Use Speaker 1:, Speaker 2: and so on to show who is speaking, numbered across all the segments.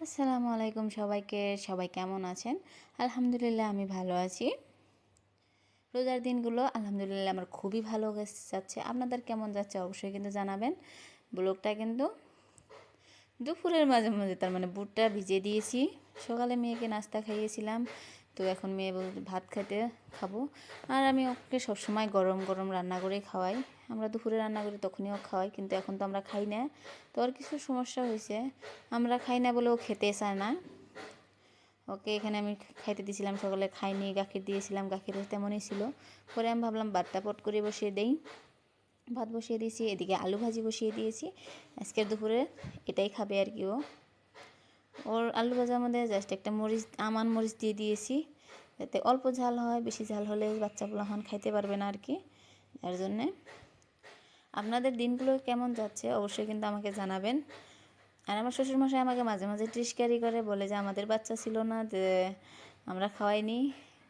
Speaker 1: আসসালামু আলাইকুম সবাইকে। সবাই কেমন আছেন? আলহামদুলিল্লাহ আমি ভালো আছি। রোজার দিনগুলো আলহামদুলিল্লাহ আমার খুবই ভালো যাচ্ছে। আপনাদের কেমন যাচ্ছে অবশ্যই কিন্তু জানাবেন। ব্লগটা কিন্তু দুপুরের মাঝে মাঝে তার মানে বুটটা ভিজিয়ে দিয়েছি। সকালে মেয়েকে নাস্তা খাইয়েছিলাম, তো এখন মেয়ে বলতে ভাত খাবো। আর আমি ওকে সবসময় গরম গরম রান্না করে খাওয়াই। আমরা দুপুরে রান্না করি তখনই ও খাওয়াই, কিন্তু এখন তো আমরা খাই না। তো ওর কিছু সমস্যা হয়েছে, আমরা খাই না বলে ও খেতে চায় না। ওকে এখানে আমি খাইতে দিয়েছিলাম, সকালে খাইনি, গাখীর দিয়েছিলাম, গাখীরও তেমনই ছিল। পরে আমি ভাবলাম ভাতটা পট করে বসিয়ে দেই। ভাত বসিয়ে দিয়েছি, এদিকে আলু ভাজি বসিয়ে দিয়েছি। আজকের দুপুরে এটাই খাবে আর কি। ওর আলু ভাজার মধ্যে জাস্ট একটা আমান মরিচ দিয়ে দিয়েছি, যাতে অল্প ঝাল হয়। বেশি ঝাল হলে বাচ্চাগুলো এখন খাইতে পারবে না আর কি। যার জন্যে আপনাদের দিনগুলো কেমন যাচ্ছে অবশ্যই কিন্তু আমাকে জানাবেন। আর আমার শ্বশুরমশাই আমাকে মাঝে মাঝে টিস্কারি করে, বলে যে আমাদের বাচ্চা ছিল না, যে আমরা খাওয়াইনি।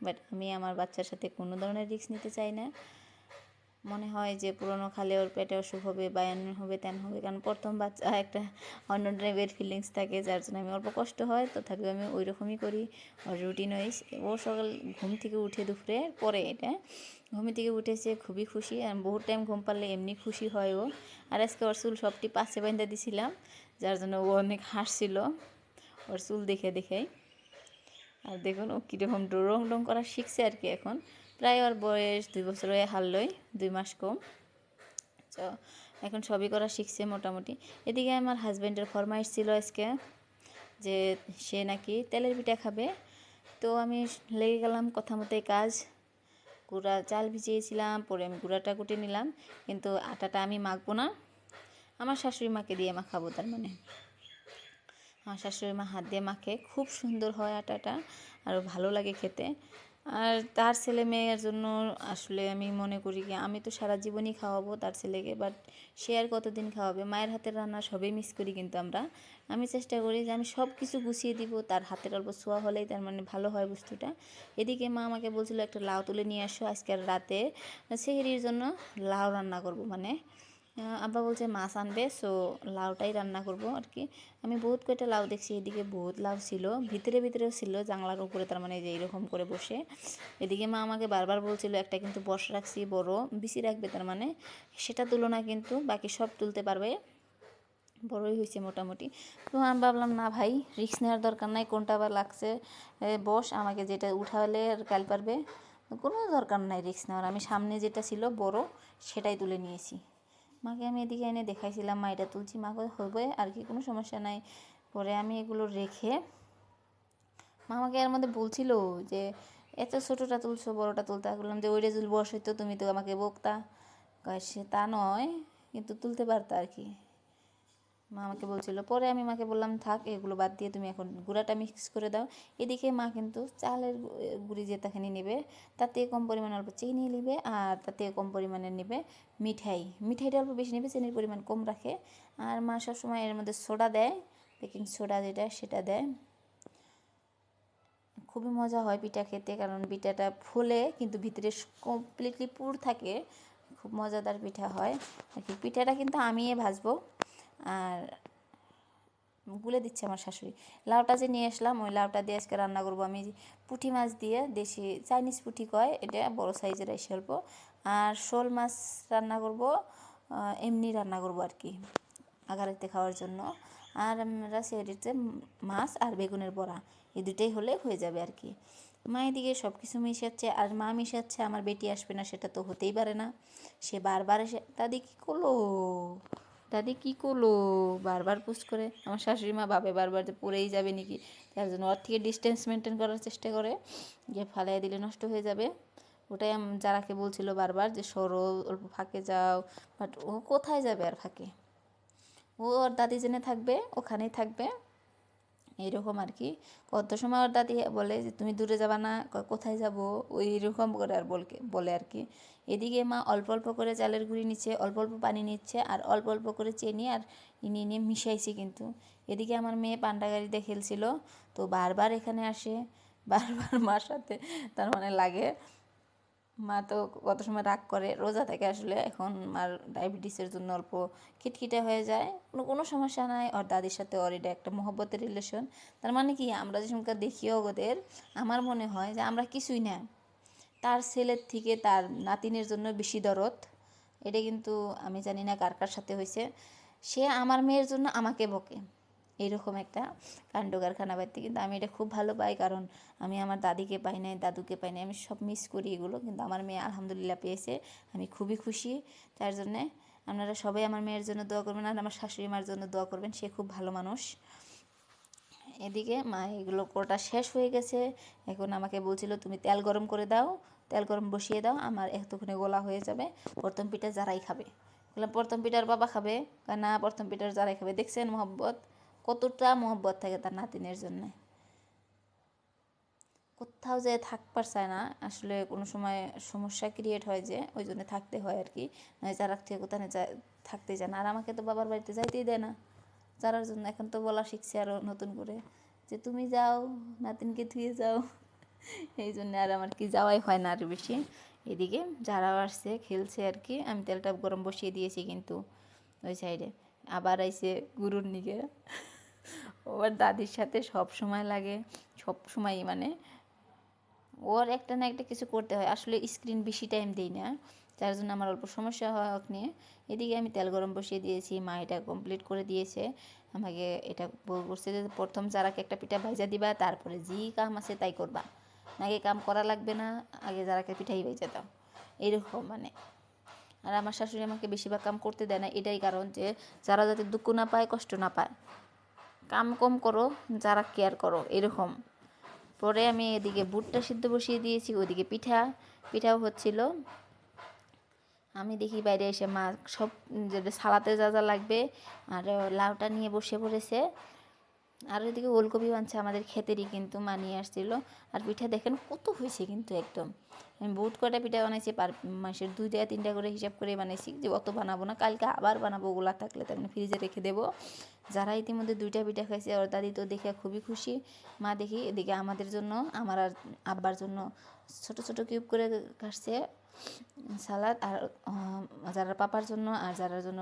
Speaker 1: বাট আমি আমার বাচ্চার সাথে কোনো ধরনের রিস্ক নিতে চাই না। মনে হয় যে পুরনো খালে ওর পেটে অসুখ হবে, বায়ান হবে, তেন হবে, কারণ প্রথম বাচ্চা একটা অন্য টাইপের ফিলিংস থাকে, যার জন্য আমি অল্প কষ্ট হয়, তথাপি আমি ওই রকমই করি। ওর রুটিন ওয়াইজ ও সকাল ঘুম থেকে উঠে দুপুরে পরে এটা ঘুম থেকে উঠেছে খুবই খুশি। আর বহুত টাইম ঘুম পারলে এমনি খুশি হয় ও। আর আজকে ওর চুল সবটি পাশে বাঁধা দিছিলাম, যার জন্য ও অনেক হাসছিল ওর চুল দেখে দেখেই। আর দেখুন ও কীরকম রং ডং করা শিখছে আর কি। এখন প্রায় ওর বয়স 2 বছর হয়ে হারলই, 2 মাস কম। তো এখন সবই করা শিখছে মোটামুটি। এদিকে আমার হাজব্যান্ডের ফরমাইশ ছিল আজকে যে সে নাকি তেলের পিঠা খাবে। তো আমি লেগে গেলাম কথা মতোই কাজ। গুঁড়া চাল ভিজিয়েছিলাম, পরে আমি গুঁড়াটা কুটে নিলাম, কিন্তু আটাটা আমি মাখবো না, আমার শাশুড়ি মাকে দিয়ে মাখাবো। তার মানে আমার শাশুড়ি মা হাত দিয়ে মাখে, খুব সুন্দর হয় আটাটা, আর ভালো লাগে খেতে। আর তার ছেলে মেয়ের জন্য আসলে আমি মনে করি কি, আমি তো সারা জীবনই খাওয়াবো তার ছেলেকে, বাট সে আর কতদিন খাওয়াবে। মায়ের হাতের রান্না সবই মিস করি, কিন্তু আমি চেষ্টা করি যে আমি সব কিছু গুছিয়ে দিব, তার হাতের অল্প ছোঁয়া হলেই তার মানে ভালো হয় বস্তুটা। এদিকে মা আমাকে বলছিল একটা লাউ তুলে নিয়ে আসো, আজকের রাতে সেহরির জন্য লাউ রান্না করব। মানে আব্বা বলছে মাছ আনবে, সো লাউটাই রান্না করব আর কি। আমি বহুত কয়টা লাউ দেখছি, এদিকে বহুত লাউ ছিল, ভিতরে ভিতরেও ছিল জানলার উপরে, তার মানে যে এইরকম করে বসে। এদিকে মা আমাকে বারবার বলছিল একটা কিন্তু বস রাখছি বড়, বেশি রাখবে, তার মানে সেটা তুলো না, কিন্তু বাকি সব তুলতে পারবে, বড়ই হয়েছে মোটামুটি। তো আমি ভাবলাম না ভাই, রিস্ক নেওয়ার দরকার নাই, কোনটা আবার লাগছে বস, আমাকে যেটা উঠালে আর কাল পারবে, কোনো দরকার নাই রিস্ক নেওয়ার। আমি সামনে যেটা ছিল বড় সেটাই তুলে নিয়েছি। মাকে আমি এদিকে এনে দেখাইছিলাম, মা এটা তুলছি, মাকে হবে আর কি, কোনো সমস্যা নাই। পরে আমি এগুলো রেখে মা আমাকে এর মধ্যে বলছিল যে এত ছোটোটা তুলছো, বড়োটা তুলতে। বললাম যে ওইটা যদি বস হইতো তুমি তো আমাকে বকতা। সে তা নয়, কিন্তু তুলতে পারতা আর কি, মা আমাকে বলছিল। পরে আমি মাকে বললাম থাক এগুলো বাদ দিয়ে তুমি এখন গুঁড়াটা মিক্স করে দাও। এদিকে মা কিন্তু চালের গুঁড়ি যেটাখানি নেবে, তাতে কম পরিমাণে অল্প চিনি নেবে, আর তাতে কম পরিমাণে নেবে মিঠাইটা অল্প বেশি নেবে, চিনির পরিমাণ কম রাখে। আর মা সবসময় এর মধ্যে সোডা দেয়, বেকিং সোডা যেটা সেটা দেয়। খুবই মজা হয় পিঠা খেতে, কারণ পিঠাটা ফুলে কিন্তু ভিতরে কমপ্লিটলি পুর থাকে, খুব মজাদার পিঠা হয় আর কি। পিঠাটা কিন্তু আমিই ভাজবো। আর গুলে দিচ্ছে আমার শাশুড়ি। লাউটা যে নিয়ে আসলাম, ওই লাউটা দিয়ে আজকে রান্না করবো আমি পুঁটি মাছ দিয়ে, দেশি চাইনিজ পুঁটি কয় এটা, বড় সাইজের এসে অল্প। আর শোল মাছ রান্না করব, এমনি রান্না করব আর কি, আগারেতে খাওয়ার জন্য। আর আমরা সেরিতে মাছ আর বেগুনের বড়া, এই দুটোই হলে হয়ে যাবে আর কি। মা এদিকে সব কিছু মিশাচ্ছে, আর মা মিশাচ্ছে, আমার বেটি আসবে না সেটা তো হতেই পারে না। সে বারবার এসে দাদি কী করলো, দাদি কী করলো বারবার পুশ করে। আমার শাশুড়ি মা ভাবে বারবার যে পড়েই যাবে নাকি, তার জন্য ওর থেকে ডিস্টেন্স মেনটেন করার চেষ্টা করে, যে ফালাই দিলে নষ্ট হয়ে যাবে। ওটাই যারাকে বলছিল বারবার যে সরো, অল্প ফাঁকে যাও, বাট ও কোথায় যাবে আর ফাঁকে, ও ওর দাদি জেনে থাকবে, ওখানেই থাকবে, এইরকম আর কি। কত সময় ওর দাদি বলে যে তুমি দূরে যাবা না, কোথায় যাব, ওই রকম করে আর বলে আর কি। এদিকে মা অল্প অল্প করে চালের গুঁড়ি নিচ্ছে, অল্প অল্প পানি নিচ্ছে, আর অল্প অল্প করে চিনি আর নিয়ে মিশাইছি কিন্তু। এদিকে আমার মেয়ে পান্ডা গাড়িতে খেলছিল, তো বারবার এখানে আসে, বারবার মার সাথে তার মানে লাগে। মা তো কত সময় রাগ করে, রোজা থাকে আসলে। এখন মার ডায়াবেটিসের জন্য অল্প খিটখিটে হয়ে যায়, কোনো কোনো সমস্যা নাই। ওর দাদির সাথে ওর এটা একটা মহব্বতের রিলেশন। তার মানে কি, আমরা যে সময় দেখিও ওদের, আমার মনে হয় যে আমরা কিছুই না, তার ছেলের থেকে তার নাতিনের জন্য বেশি দরদ। এটা কিন্তু আমি জানি না কার কার সাথে হয়েছে। সে আমার মেয়ের জন্য আমাকে বকে, এইরকম একটা কাণ্ড কারখানা বাড়িতে। কিন্তু আমি এটা খুব ভালো পাই, কারণ আমি আমার দাদিকে পাই নাই, দাদুকে পাই নাই, আমি সব মিস করি এগুলো। কিন্তু আমার মেয়ে আলহামদুলিল্লাহ পেয়েছে, আমি খুবই খুশি। তার জন্যে আপনারা সবাই আমার মেয়ের জন্য দোয়া করবেন, আর আমার শাশুড়ি মার জন্য দোয়া করবেন, সে খুব ভালো মানুষ। এদিকে মা এগুলো কোটা শেষ হয়ে গেছে। এখন আমাকে বলছিল তুমি তেল গরম করে দাও, তেল গরম বসিয়ে দাও, আমার এতক্ষণে গোলা হয়ে যাবে, প্রথম পিঠা যারাই খাবে। বললাম প্রথম পিঠার বাবা খাবে? না, প্রথম পিঠার যারাই খাবে। দেখছেন মহব্বত, কতটা মহব্বত থাকে তার নাতিনের জন্য। কোথাও যে থাকবার চায় না আসলে, কোনো সময় সমস্যা ক্রিয়েট হয়, যে ওই জন্য থাকতে হয় আর কি। নয় যারা থেকে কোথাও থাকতে চায় না। আর আমাকে তো বাবার বাড়িতে যাইতেই দেয় না, যারার জন্য এখন তো বলা শিখছে আরও নতুন করে, যে তুমি যাও, নাতিনকে থুয়ে যাও। এই জন্য আর আমার কি যাওয়াই হয় না আর বেশি। এদিকে যারাও আসছে খেলছে আর কি। আমি তেলটা গরম বসিয়ে দিয়েছি, কিন্তু ওই সাইডে আবার আইছে গুরুর নিকে। ওর দাদির সাথে সব সময় লাগে, সব সময় মানে ওর একটা না একটা কিছু করতে হয়। আসলে স্ক্রিন বেশি টাইম দিই না, যার জন্য আমার অল্প সমস্যা হয় ওকে নিয়ে। এদিকে আমি তেল গরম বসিয়ে দিয়েছি, মা এটা কমপ্লিট করে দিয়েছে। আমাকে এটা বলছে যে প্রথম যারাকে একটা পিঠা ভাইজা দিবা, তারপরে যেই কাম আছে তাই করবা, নাকি কাম করা লাগবে না, আগে যারাকে পিঠাই ভাইজা দাও, এইরকম মানে। আর আমার শাশুড়ি আমাকে বেশিরভাগ কাম করতে দেয় না, এটাই কারণ যে যারা যাতে দুঃখ না পায়, কষ্ট না পায়, কাম কম করো, যারা কেয়ার করো, এরকম। পরে আমি এদিকে বুটটা সিদ্ধ বসিয়ে দিয়েছি, ওইদিকে পিঠাও হচ্ছিল। আমি দেখি বাইরে এসে মা সব যেটা সালাতে যা যা লাগবে আর লাউটা নিয়ে বসে পড়েছে। আর ওইদিকে ওলকপি বানছে আমাদের ক্ষেতেরই, কিন্তু মা নিয়ে আসছিল। আর পিঠা দেখেন কত হয়েছে, কিন্তু একদম আমি বহুত কটা পিঠা বানাইছি, পার মাসের 2-3টা করে হিসাব করে বানাইছি, যে অত বানাবো না, কালকে আবার বানাবো। ওগুলা থাকলে তার মানে ফ্রিজে রেখে দেবো। যারা ইতিমধ্যে 2টা পিঠা খাইছে, ওর দাদি তো দেখে খুবই খুশি। মা দেখি এদিকে আমাদের জন্য, আমার আর আব্বার জন্য ছোট ছোট কিউব করে কাটছে সালাদ, আর যারা পাপার জন্য আর যারার জন্য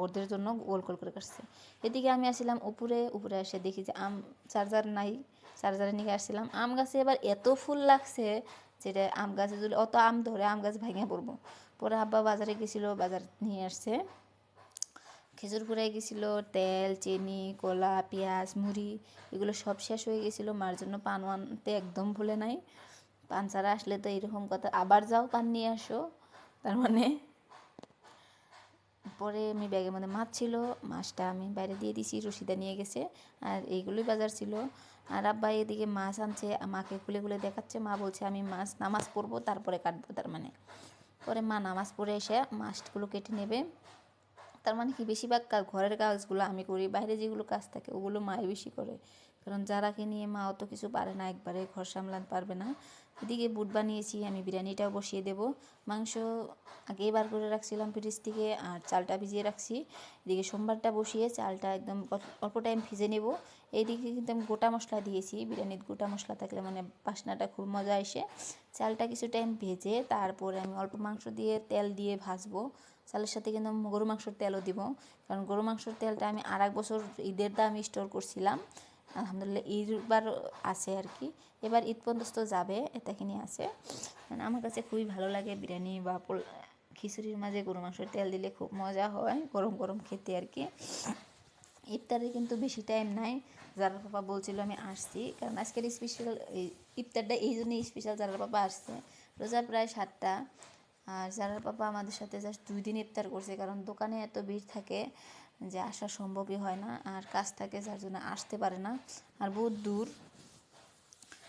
Speaker 1: ওদের জন্য গোল গোল করে কাটছে। এদিকে আমি আসছিলাম উপরে এসে দেখি যে আম চার্জার নাই, চার্জারে নিয়ে আসছিলাম। আম গাছে এবার এত ফুল লাগছে, যেটা আম গাছে যদি অত আম ধরে আম গাছ ভেঙে পড়বো। পরে আব্বা বাজারে গেছিলো, বাজার নিয়ে আসছে, খেজুর কুড়াই গেছিলো, তেল, চিনি, কলা, পেঁয়াজ, মুড়ি, এগুলো সব শেষ হয়ে গেছিলো। মার জন্য পান আনতে একদম ভুলে নাই। পান ছাড়া আসলে তো এরকম কথা, আবার যাও পান নিয়ে আসো, তার মানে। পরে আমি ব্যাগের মধ্যে মাছ ছিল, মাছটা আমি বাইরে দিয়ে দিছি, রশিদা নিয়ে গেছে। আর এইগুলোই বাজার ছিল। আর আব্বা এদিকে মাছ আনছে, মাকে খুলে খুলে দেখাচ্ছে। মা বলছে আমি মাছ নামাজ পড়বো তারপরে কাটবো, তার মানে। পরে মা নামাজ পড়ে এসে মাছগুলো কেটে নেবে। তার মানে কি, বেশিরভাগ ঘরের কাজগুলো আমি করি, বাইরে যেগুলো কাজ থাকে ওগুলো মাই বেশি করে, কারণ যারাকে নিয়ে মা অত কিছু পারে না, একবারে ঘর সামলাতে পারবে না। এদিকে বুট বানিয়েছি, আমি বিরিয়ানিটাও বসিয়ে দেব। মাংস আগেই বার করে রাখছিলাম ফ্রিজ থেকে, আর চালটা ভিজিয়ে রাখছি। এদিকে সোমবারটা বসিয়ে চালটা একদম অল্প টাইম ভিজে নেব। এইদিকে কিন্তু আমি গোটা মশলা দিয়েছি, বিরিয়ানির গোটা মশলা থাকলে মানে বাসনাটা খুব মজা আসে। চালটা কিছু টাইম ভেজে তারপরে আমি অল্প মাংস দিয়ে তেল দিয়ে ভাজবো। চালের সাথে কিন্তু আমি গরু মাংসর তেলও দিব, কারণ গরু মাংসর তেলটা আমি 2.5 বছর ঈদের দা আমি স্টোর করছিলাম। আলহামদুলিল্লাহ এইবার আছে আর কি, এবার ঈদ পর্যন্ত যাবে, এতখানি আছে। মানে আমার কাছে খুবই ভালো লাগে বিরিয়ানি বা খিচুড়ির মাঝে গরু মাংসের তেল দিলে খুব মজা হয়, গরম গরম খেতে আর কি। ইফতারে কিন্তু বেশি টাইম নাই। যারা পাপা বলছিল আমি আসছি, কারণ আজকের স্পেশাল ইফতারটা এই জন্যই স্পেশাল, যারা পাপা আসছে। রোজা প্রায় 7টা, আর যারা পাপা আমাদের সাথে জাস্ট 2 দিন ইফতার করছে, কারণ দোকানে এত ভিড় থাকে যে আসা সম্ভবই হয় না, আর কাজ থাকে যার জন্য আসতে পারে না, আর বহুত দূর।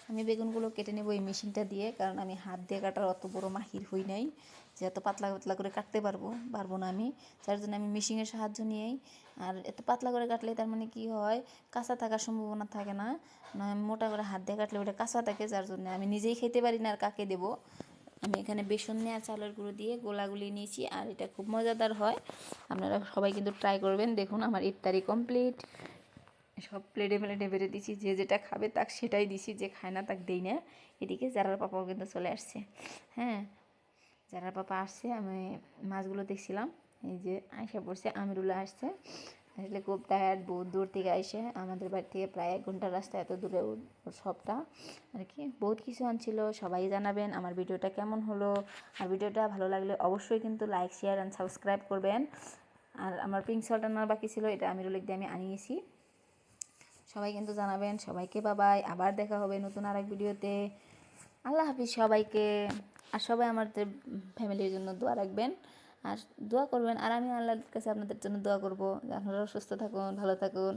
Speaker 1: আমি বেগুনগুলো কেটে নেব এই মেশিনটা দিয়ে, কারণ আমি হাত দিয়ে কাটার অত বড় মাহির হই নাই, যে এত পাতলা পাতলা করে কাটতে পারবো না আমি, যার জন্য আমি মেশিনের সাহায্য নিয়েই। আর এত পাতলা করে কাটলে তার মানে কি হয়, কাঁচা থাকার সম্ভাবনা থাকে না, নয় মোটা করে হাত দিয়ে কাটলে ওটা কাঁচা থাকে, যার জন্য আমি নিজেই খেতে পারি না আর কাকে দেবো। আমি এখানে বেসন আর চালের গুঁড়ো দিয়ে গোলাগুলি নিয়েছি, আর এটা খুব মজাদার হয়। আপনারা সবাই কিন্তু ট্রাই করবেন। দেখুন আমার ইফতারি কমপ্লিট, সব প্লেটে প্লেটে বেড়ে দিছি, যে যেটা খাবে তাক সেটাই দিছি, যে খায় না তাক দেই না। এদিকে যারার পাপাও কিন্তু চলে আসছে। হ্যাঁ, যারা পাপা আসছে আমি মাছগুলো দেখছিলাম। এই যে আয়সা পড়ছে, আমিরুল্লাহ আসছে, আসলে খুব টায়ার্ড, বহুত দূর থেকে আইসে, আমাদের বাড়ি থেকে প্রায় 1 ঘন্টার রাস্তা, এত দূরে সবটা আর কি। বহুত কিছু আনছিল। সবাই জানাবেন আমার ভিডিওটা কেমন হলো, আর ভিডিওটা ভালো লাগলে অবশ্যই কিন্তু লাইক, শেয়ার অ্যান্ড সাবস্ক্রাইব করবেন। আর আমার পিঙ্ক সল্ট আনার বাকি ছিল, এটা আমিরুল্লাহ দিয়ে আমি আনিয়েছি। সবাই কিন্তু জানাবেন। সবাইকে বাবাই, আবার দেখা হবে নতুন আরেক ভিডিওতে। আল্লাহ হাফিজ সবাইকে। আর সবাই আমাদের ফ্যামিলির জন্য দোয়া রাখবেন আর দোয়া করবেন, আর আমি আল্লাহর কাছে আপনাদের জন্য দোয়া করবো যে আপনারাও সুস্থ থাকুন, ভালো থাকুন।